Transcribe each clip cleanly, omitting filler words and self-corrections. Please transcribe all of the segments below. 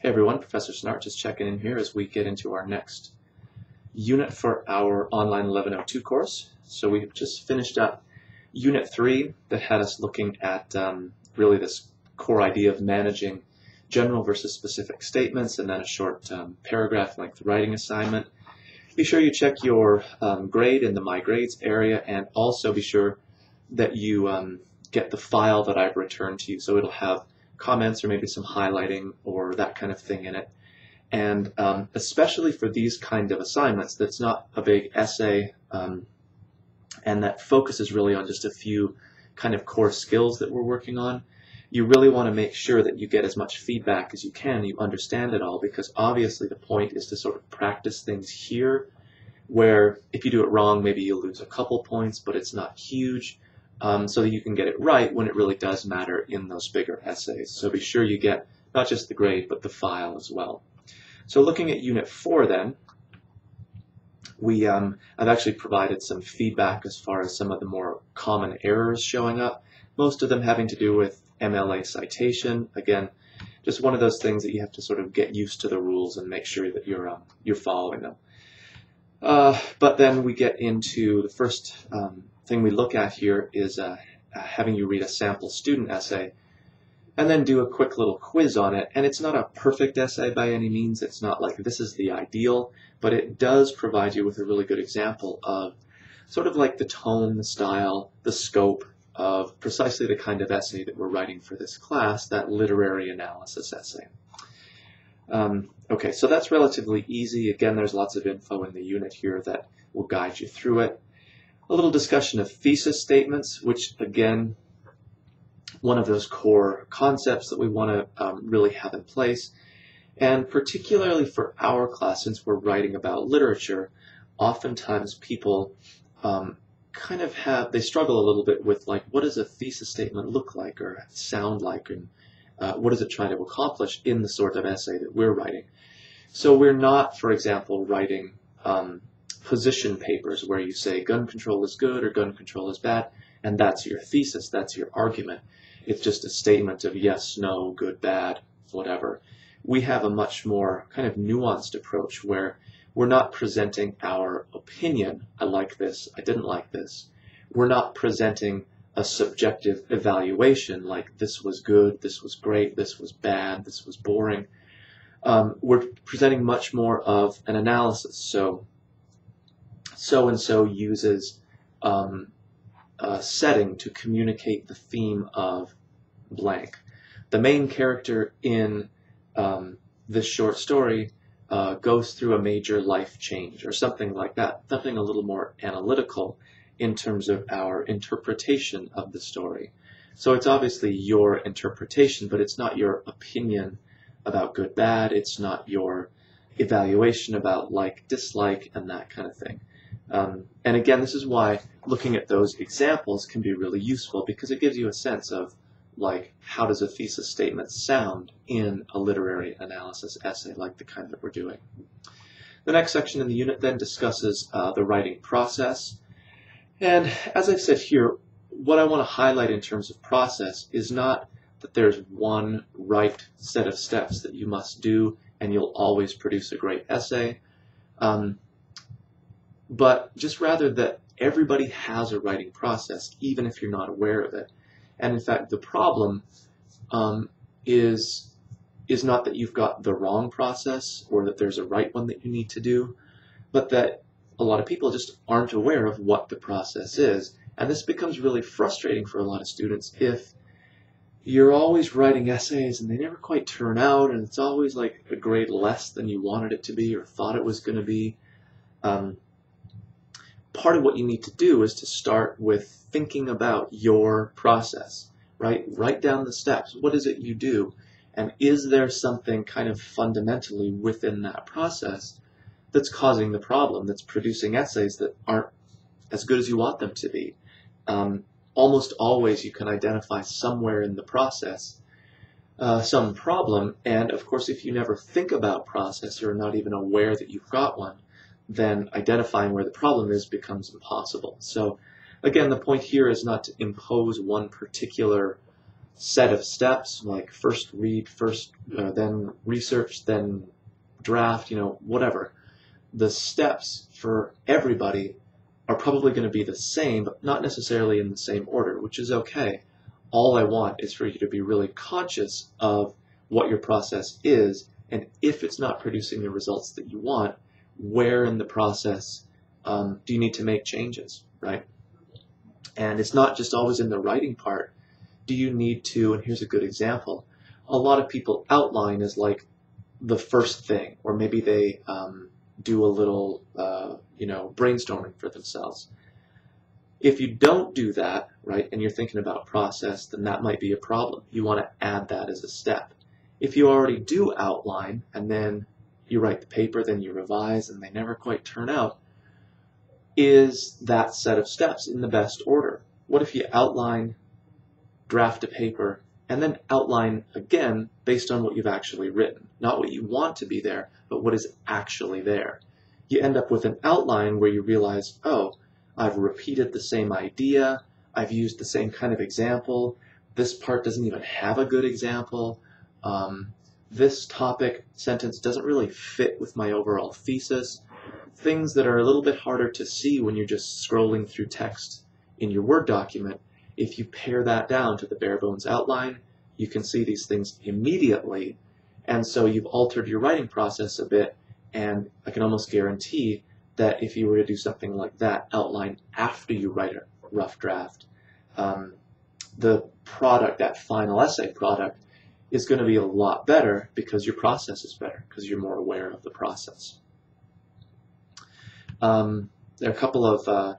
Hey everyone, Professor Snart just checking in here as we get into our next unit for our online 1102 course. So we've just finished up Unit 3 that had us looking at really this core idea of managing general versus specific statements, and then a short paragraph length writing assignment. Be sure you check your grade in the My Grades area, and also be sure that you get the file that I've returned to you. So it'll have comments or maybe some highlighting or that kind of thing in it. And especially for these kind of assignments, that's not a big essay and that focuses really on just a few kind of core skills that we're working on. You really want to make sure that you get as much feedback as you can, you understand it all, because obviously the point is to sort of practice things here, where if you do it wrong, maybe you'll lose a couple points, but it's not huge. So that you can get it right when it really does matter in those bigger essays. So be sure you get not just the grade, but the file as well. So looking at Unit 4 then, I've actually provided some feedback as far as some of the more common errors showing up, most of them having to do with MLA citation. Again, just one of those things that you have to sort of get used to the rules and make sure that you're following them. But then we get into the first thing we look at here is having you read a sample student essay and then do a quick little quiz on it. And it's not a perfect essay by any means. It's not like this is the ideal, but it does provide you with a really good example of sort of like the tone, the style, the scope of precisely the kind of essay that we're writing for this class, that literary analysis essay. Okay, so that's relatively easy. Again, there's lots of info in the unit here that will guide you through it. A little discussion of thesis statements, which again, one of those core concepts that we want to really have in place. And particularly for our class, since we're writing about literature, oftentimes people they struggle a little bit with, like, what does a thesis statement look like or sound like, and what does it try to accomplish in the sort of essay that we're writing. So we're not, for example, writing position papers where you say gun control is good or gun control is bad, and that's your thesis, that's your argument. It's just a statement of yes, no, good, bad, whatever. We have a much more kind of nuanced approach where we're not presenting our opinion, I like this, I didn't like this. We're not presenting a subjective evaluation like this was good, this was great, this was bad, this was boring. We're presenting much more of an analysis. So-and-so uses a setting to communicate the theme of blank. The main character in this short story goes through a major life change or something like that, something a little more analytical in terms of our interpretation of the story. So it's obviously your interpretation, but it's not your opinion about good, bad. It's not your evaluation about like, dislike, and that kind of thing. And again, this is why looking at those examples can be really useful, because it gives you a sense of, like, how does a thesis statement sound in a literary analysis essay like the kind that we're doing. The next section in the unit then discusses the writing process. And as I've said here, what I want to highlight in terms of process is not that there's one right set of steps that you must do and you'll always produce a great essay. But just rather that everybody has a writing process, even if you're not aware of it. And in fact, the problem is not that you've got the wrong process or that there's a right one that you need to do, but that a lot of people just aren't aware of what the process is. And this becomes really frustrating for a lot of students if you're always writing essays and they never quite turn out, and it's always like a grade less than you wanted it to be or thought it was going to be. Part of what you need to do is to start with thinking about your process, right? Write down the steps. What is it you do? And is there something kind of fundamentally within that process that's causing the problem, that's producing essays that aren't as good as you want them to be? Almost always you can identify somewhere in the process some problem, and of course if you never think about process or are not even aware that you've got one, then identifying where the problem is becomes impossible. So again, the point here is not to impose one particular set of steps, like first read, then research, then draft, whatever. The steps for everybody are probably going to be the same, but not necessarily in the same order, which is okay. All I want is for you to be really conscious of what your process is, and if it's not producing the results that you want, where in the process do you need to make changes, right? And it's not just always in the writing part. Do you need to, and here's a good example, a lot of people outline as like the first thing, or maybe they do a little brainstorming for themselves. If you don't do that, right, and you're thinking about process, then that might be a problem. You want to add that as a step. If you already do outline, and then you write the paper, then you revise, and they never quite turn out, is that set of steps in the best order? What if you outline, draft a paper, and then outline again based on what you've actually written? Not what you want to be there, but what is actually there. You end up with an outline where you realize, oh, I've repeated the same idea, I've used the same kind of example, this part doesn't even have a good example, this topic sentence doesn't really fit with my overall thesis. Things that are a little bit harder to see when you're just scrolling through text in your Word document. If you pare that down to the bare bones outline, you can see these things immediately, and so you've altered your writing process a bit, and I can almost guarantee that if you were to do something like that, outline after you write a rough draft, the product, that final essay product, is going to be a lot better because your process is better, because you're more aware of the process. There are a couple of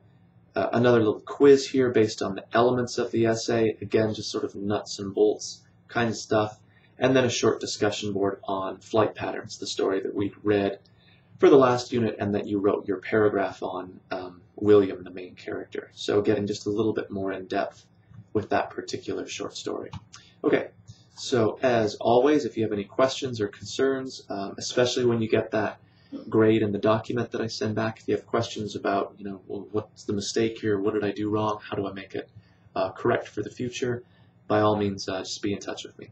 another little quiz here based on the elements of the essay. Again, just sort of nuts and bolts kind of stuff. And then a short discussion board on flight patterns, the story that we've read for the last unit and that you wrote your paragraph on, William, the main character. So getting just a little bit more in depth with that particular short story. Okay, so as always, if you have any questions or concerns, especially when you get that grade in the document that I send back, if you have questions about, well, what's the mistake here, what did I do wrong, how do I make it correct for the future, by all means, just be in touch with me.